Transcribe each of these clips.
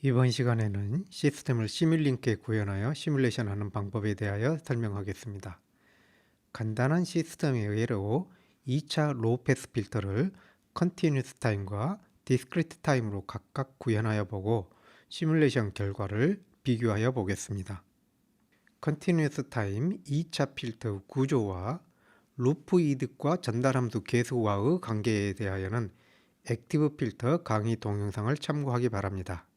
이번 시간에는 시스템을 시뮬링크에 구현하여 시뮬레이션하는 방법에 대하여 설명하겠습니다. 간단한 시스템에 의외로 2차 로우 패스 필터를 컨티뉴스 타임과 디스크리트 타임으로 각각 구현하여 보고 시뮬레이션 결과를 비교하여 보겠습니다. 컨티뉴스 타임 2차 필터 구조와 루프 이득과 전달함수 개수와의 관계에 대하여는 액티브 필터 강의 동영상을 참고하기 바랍니다.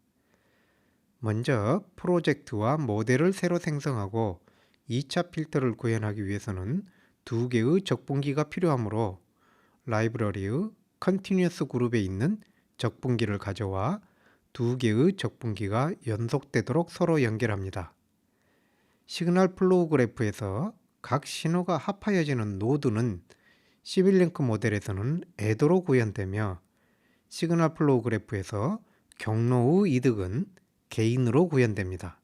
먼저 프로젝트와 모델을 새로 생성하고 2차 필터를 구현하기 위해서는 두 개의 적분기가 필요하므로 라이브러리의 컨티뉴어스 그룹에 있는 적분기를 가져와 두 개의 적분기가 연속되도록 서로 연결합니다. 시그널 플로우 그래프에서 각 신호가 합하여지는 노드는 시뮬링크 모델에서는 애더로 구현되며 시그널 플로우 그래프에서 경로의 이득은 게인으로 구현됩니다.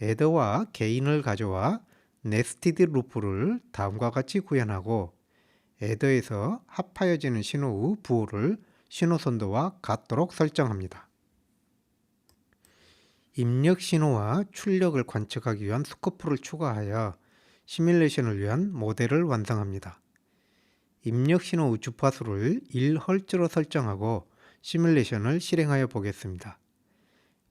애더와 게인을 가져와 네스티드 루프를 다음과 같이 구현하고 애더에서 합하여지는 신호의 부호를 신호선도와 같도록 설정합니다. 입력 신호와 출력을 관측하기 위한 스코프를 추가하여 시뮬레이션을 위한 모델을 완성합니다. 입력 신호의 주파수를 1Hz로 설정하고 시뮬레이션을 실행하여 보겠습니다.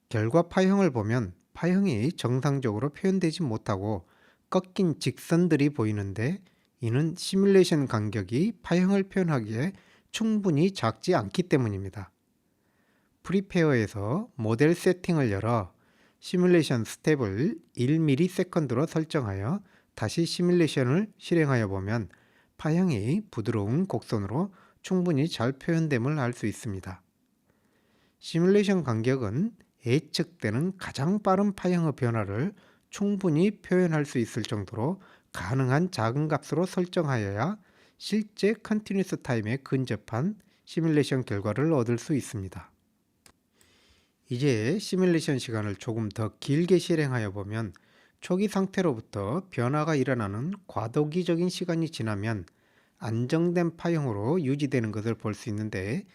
결과 파형을 보면 파형이 정상적으로 표현되지 못하고 꺾인 직선들이 보이는데 이는 시뮬레이션 간격이 파형을 표현하기에 충분히 작지 않기 때문입니다. 프리페어에서 모델 세팅을 열어 시뮬레이션 스텝을 1ms로 설정하여 다시 시뮬레이션을 실행하여 보면 파형이 부드러운 곡선으로 충분히 잘 표현됨을 알 수 있습니다. 시뮬레이션 간격은 예측되는 가장 빠른 파형의 변화를 충분히 표현할 수 있을 정도로 가능한 작은 값으로 설정하여야 실제 컨티뉴스 타임에 근접한 시뮬레이션 결과를 얻을 수 있습니다. 이제 시뮬레이션 시간을 조금 더 길게 실행하여 보면 초기 상태로부터 변화가 일어나는 과도기적인 시간이 지나면 안정된 파형으로 유지되는 것을 볼 수 있는데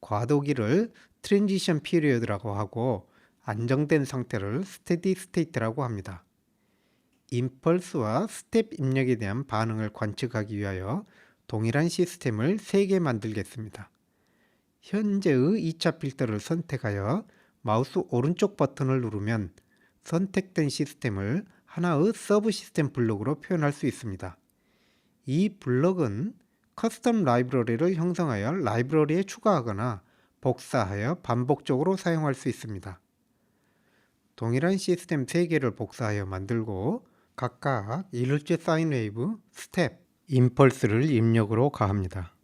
과도기를 트랜지션 피리어드라고 하고 안정된 상태를 스테디 스테이트라고 합니다. 임펄스와 스텝 입력에 대한 반응을 관측하기 위하여 동일한 시스템을 3개 만들겠습니다. 현재의 2차 필터를 선택하여 마우스 오른쪽 버튼을 누르면 선택된 시스템을 하나의 서브 시스템 블록으로 표현할 수 있습니다. 이 블록은 커스텀 라이브러리를 형성하여 라이브러리에 추가하거나 복사하여 반복적으로 사용할 수 있습니다. 동일한 시스템 3개를 복사하여 만들고 각각 1Hz 사인 웨이브, 스텝, 임펄스를 입력으로 가합니다.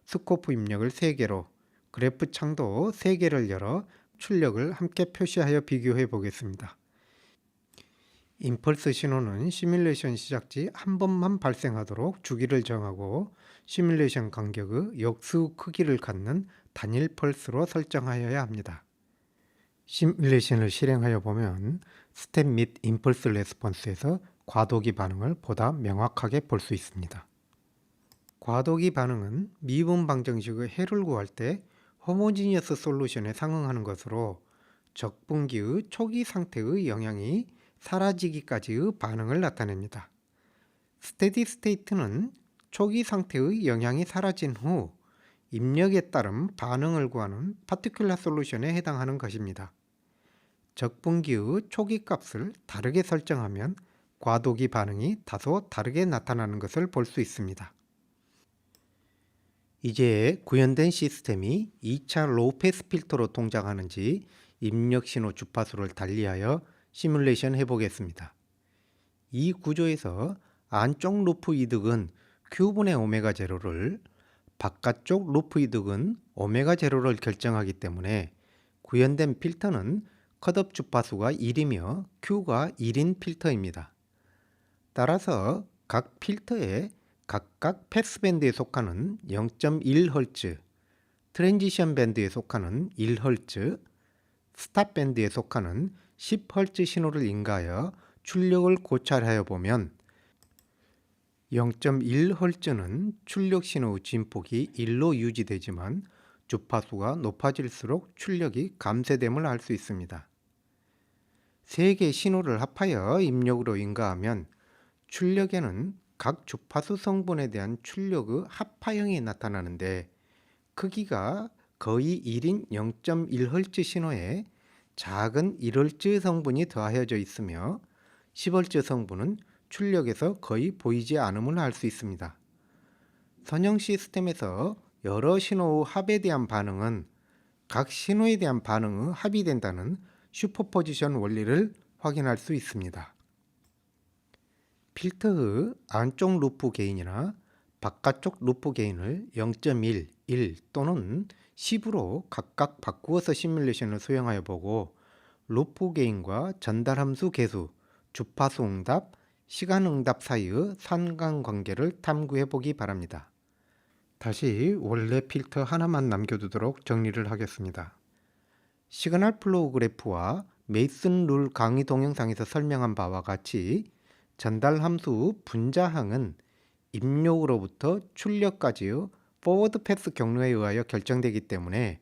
스코프 입력을 3개로, 그래프 창도 3개를 열어 출력을 함께 표시하여 비교해 보겠습니다. 임펄스 신호는 시뮬레이션 시작지 한 번만 발생하도록 주기를 정하고 시뮬레이션 간격의 역수 크기를 갖는 단일 펄스로 설정하여야 합니다. 시뮬레이션을 실행하여 보면 스텝 및 임펄스 레스폰스에서 과도기 반응을 보다 명확하게 볼 수 있습니다. 과도기 반응은 미분 방정식의 해를 구할 때 호모지니어스 솔루션에 상응하는 것으로 적분기의 초기 상태의 영향이 사라지기까지의 반응을 나타냅니다. 스테디 스테이트는 초기 상태의 영향이 사라진 후 입력에 따른 반응을 구하는 파티큘라 솔루션에 해당하는 것입니다. 적분기의 초기 값을 다르게 설정하면 과도기 반응이 다소 다르게 나타나는 것을 볼 수 있습니다. 이제 구현된 시스템이 2차 로우 패스 필터로 동작하는지 입력 신호 주파수를 달리하여 시뮬레이션 해보겠습니다. 이 구조에서 안쪽 루프 이득은 Q분의 오메가 제로를, 바깥쪽 루프 이득은 오메가 제로를 결정하기 때문에 구현된 필터는 컷업 주파수가 1이며 Q가 1인 필터입니다. 따라서 각 필터에 각각 패스밴드에 속하는 0.1Hz, 트랜지션 밴드에 속하는 1Hz, 스탑 밴드에 속하는 10Hz 신호를 인가하여 출력을 고찰하여 보면 0.1Hz는 출력 신호의 진폭이 1로 유지되지만 주파수가 높아질수록 출력이 감쇄됨을 알 수 있습니다. 세 개의 신호를 합하여 입력으로 인가하면 출력에는 각 주파수 성분에 대한 출력의 합파형이 나타나는데 크기가 거의 1인 0.1Hz 신호에 작은 1Hz 성분이 더하여져 있으며 10Hz 성분은 출력에서 거의 보이지 않음을 알 수 있습니다. 선형 시스템에서 여러 신호의 합에 대한 반응은 각 신호에 대한 반응의 합이 된다는 슈퍼포지션 원리를 확인할 수 있습니다. 필터의 안쪽 루프 게인이나 바깥쪽 루프 게인을 0.1, 1 또는 10으로 각각 바꾸어서 시뮬레이션을 수행하여 보고 루프 게인과 전달 함수 계수, 주파수 응답, 시간 응답 사이의 상관관계를 탐구해 보기 바랍니다. 다시 원래 필터 하나만 남겨두도록 정리를 하겠습니다. 시그널 플로우 그래프와 메이슨 룰 강의 동영상에서 설명한 바와 같이 전달 함수 분자항은 입력으로부터 출력까지의 포워드 패스 경로에 의하여 결정되기 때문에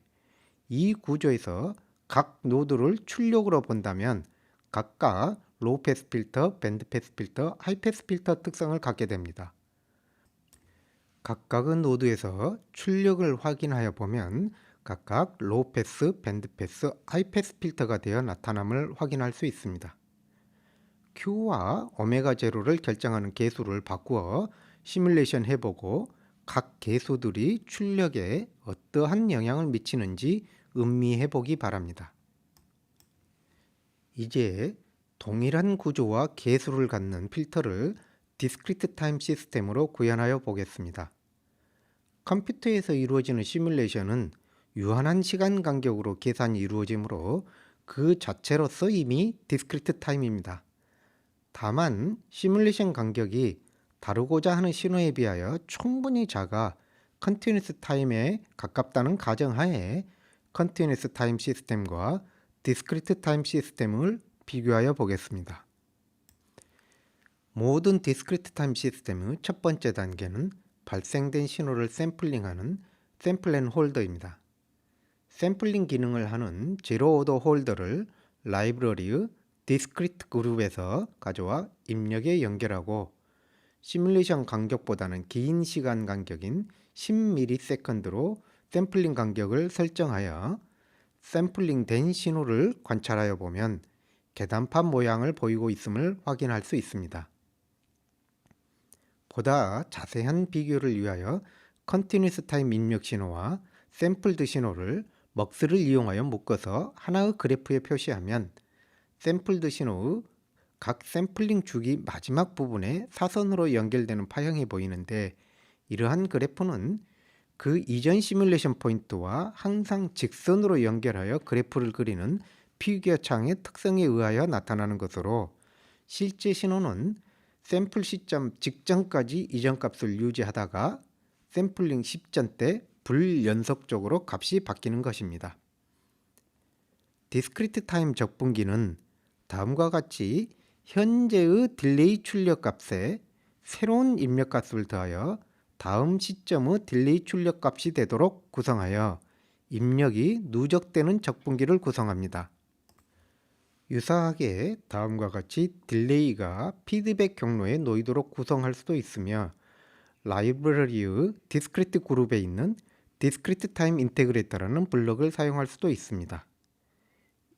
이 구조에서 각 노드를 출력으로 본다면 각각 로우 패스 필터, 밴드 패스 필터, 하이 패스 필터 특성을 갖게 됩니다. 각각의 노드에서 출력을 확인하여 보면 각각 로우 패스, 밴드 패스, 하이 패스 필터가 되어 나타남을 확인할 수 있습니다. Q와 오메가 제로를 결정하는 계수를 바꾸어 시뮬레이션 해보고 각 계수들이 출력에 어떠한 영향을 미치는지 음미해 보기 바랍니다. 이제 동일한 구조와 계수를 갖는 필터를 디스크리트 타임 시스템으로 구현하여 보겠습니다. 컴퓨터에서 이루어지는 시뮬레이션은 유한한 시간 간격으로 계산이 이루어지므로 그 자체로서 이미 디스크리트 타임입니다. 다만 시뮬레이션 간격이 다루고자 하는 신호에 비하여 충분히 작아 컨티뉴스 타임에 가깝다는 가정하에 컨티뉴스 타임 시스템과 디스크리트 타임 시스템을 비교하여 보겠습니다. 모든 디스크리트 타임 시스템의 첫 번째 단계는 발생된 신호를 샘플링하는 샘플 앤 홀더입니다. 샘플링 기능을 하는 제로 오더 홀더를 라이브러리의 디스크리트 그룹에서 가져와 입력에 연결하고 시뮬레이션 간격보다는 긴 시간 간격인 10ms로 샘플링 간격을 설정하여 샘플링 된 신호를 관찰하여 보면 계단판 모양을 보이고 있음을 확인할 수 있습니다. 보다 자세한 비교를 위하여 컨티뉴스 타임 입력 신호와 샘플드 신호를 먹스를 이용하여 묶어서 하나의 그래프에 표시하면 샘플드 신호의 각 샘플링 주기 마지막 부분에 사선으로 연결되는 파형이 보이는데 이러한 그래프는 그 이전 시뮬레이션 포인트와 항상 직선으로 연결하여 그래프를 그리는 피규어 창의 특성에 의하여 나타나는 것으로 실제 신호는 샘플 시점 직전까지 이전 값을 유지하다가 샘플링 시점 때 불연속적으로 값이 바뀌는 것입니다. 디스크리트 타임 적분기는 다음과 같이 현재의 딜레이 출력 값에 새로운 입력 값을 더하여 다음 시점의 딜레이 출력 값이 되도록 구성하여 입력이 누적되는 적분기를 구성합니다. 유사하게 다음과 같이 딜레이가 피드백 경로에 놓이도록 구성할 수도 있으며 라이브러리의 디스크리트 그룹에 있는 디스크리트 타임 인테그레이터라는 블럭을 사용할 수도 있습니다.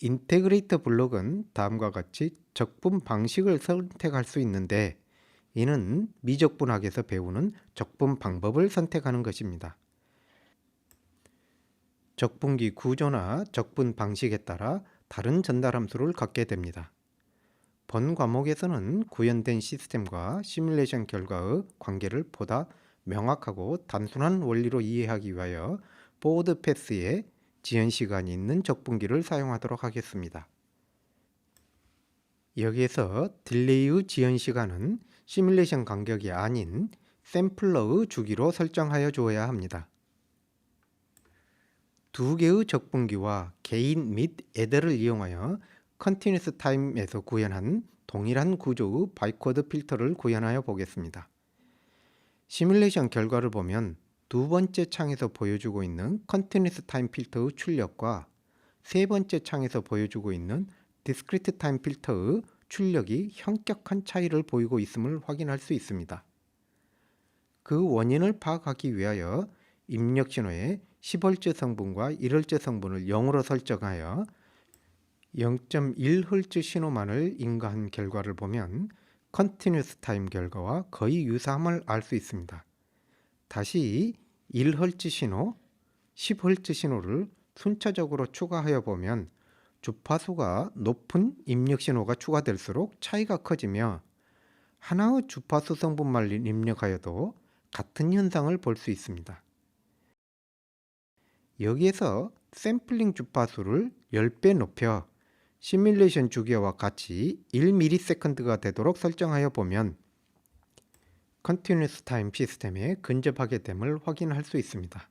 인테그레이터 블럭은 다음과 같이 적분 방식을 선택할 수 있는데 이는 미적분학에서 배우는 적분 방법을 선택하는 것입니다. 적분기 구조나 적분 방식에 따라 다른 전달 함수를 갖게 됩니다. 본 과목에서는 구현된 시스템과 시뮬레이션 결과의 관계를 보다 명확하고 단순한 원리로 이해하기 위하여 포워드 패스에 지연 시간이 있는 적분기를 사용하도록 하겠습니다. 여기에서 딜레이의 지연 시간은 시뮬레이션 간격이 아닌 샘플러의 주기로 설정하여 주어야 합니다. 두 개의 적분기와 게인 및 애더를 이용하여 컨티뉴스 타임에서 구현한 동일한 구조의 바이코드 필터를 구현하여 보겠습니다. 시뮬레이션 결과를 보면 두 번째 창에서 보여주고 있는 컨티뉴스 타임 필터의 출력과 세 번째 창에서 보여주고 있는 디스크리트 타임 필터의 출력이 현격한 차이를 보이고 있음을 확인할 수 있습니다. 그 원인을 파악하기 위하여 입력 신호의 10Hz 성분과 1Hz 성분을 0으로 설정하여 0.1Hz 신호만을 인가한 결과를 보면 컨티뉴스 타임 결과와 거의 유사함을 알 수 있습니다. 다시 1Hz 신호, 10Hz 신호를 순차적으로 추가하여 보면 주파수가 높은 입력 신호가 추가될수록 차이가 커지며 하나의 주파수 성분만 입력하여도 같은 현상을 볼 수 있습니다. 여기에서 샘플링 주파수를 10배 높여 시뮬레이션 주기와 같이 1ms가 되도록 설정하여 보면 컨티뉴스 타임 시스템에 근접하게 됨을 확인할 수 있습니다.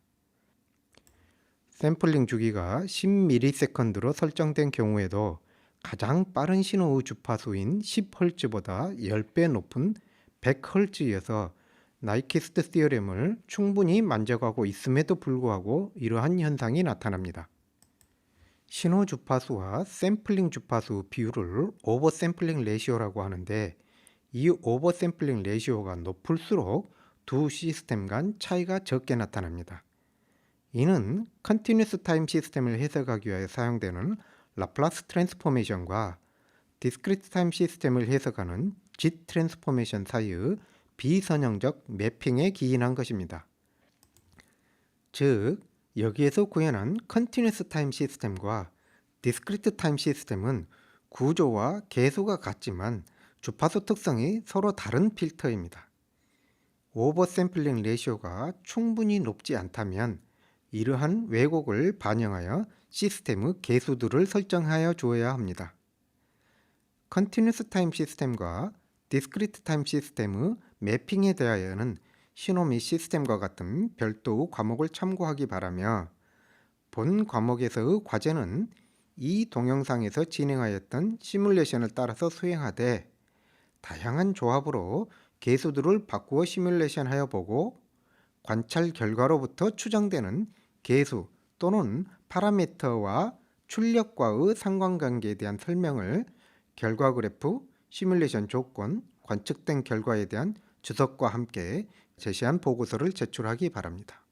샘플링 주기가 10ms로 설정된 경우에도 가장 빠른 신호의 주파수인 10Hz보다 10배 높은 100Hz여서 나이키스트 시어렘을 충분히 만족하고 있음에도 불구하고 이러한 현상이 나타납니다. 신호 주파수와 샘플링 주파수 비율을 오버샘플링 레시오라고 하는데 이 오버샘플링 레시오가 높을수록 두 시스템 간 차이가 적게 나타납니다. 이는 컨티뉴스 타임 시스템을 해석하기 위해 사용되는 라플라스 트랜스포메이션과 디스크리트 타임 시스템을 해석하는 지 트랜스포메이션 사이의 비선형적 매핑에 기인한 것입니다. 즉, 여기에서 구현한 컨티뉴스 타임 시스템과 디스크리트 타임 시스템은 구조와 개수가 같지만 주파수 특성이 서로 다른 필터입니다. 오버샘플링 레시오가 충분히 높지 않다면 이러한 왜곡을 반영하여 시스템의 개수들을 설정하여 주어야 합니다. 컨티뉴스 타임 시스템과 디스크리트 타임 시스템의 매핑에 대하여는 신호 및 시스템과 같은 별도의 과목을 참고하기 바라며 본 과목에서의 과제는 이 동영상에서 진행하였던 시뮬레이션을 따라서 수행하되 다양한 조합으로 개수들을 바꾸어 시뮬레이션하여 보고 관찰 결과로부터 추정되는 개수 또는 파라미터와 출력과의 상관관계에 대한 설명을 결과 그래프, 시뮬레이션 조건, 관측된 결과에 대한 주석과 함께 제시한 보고서를 제출하기 바랍니다.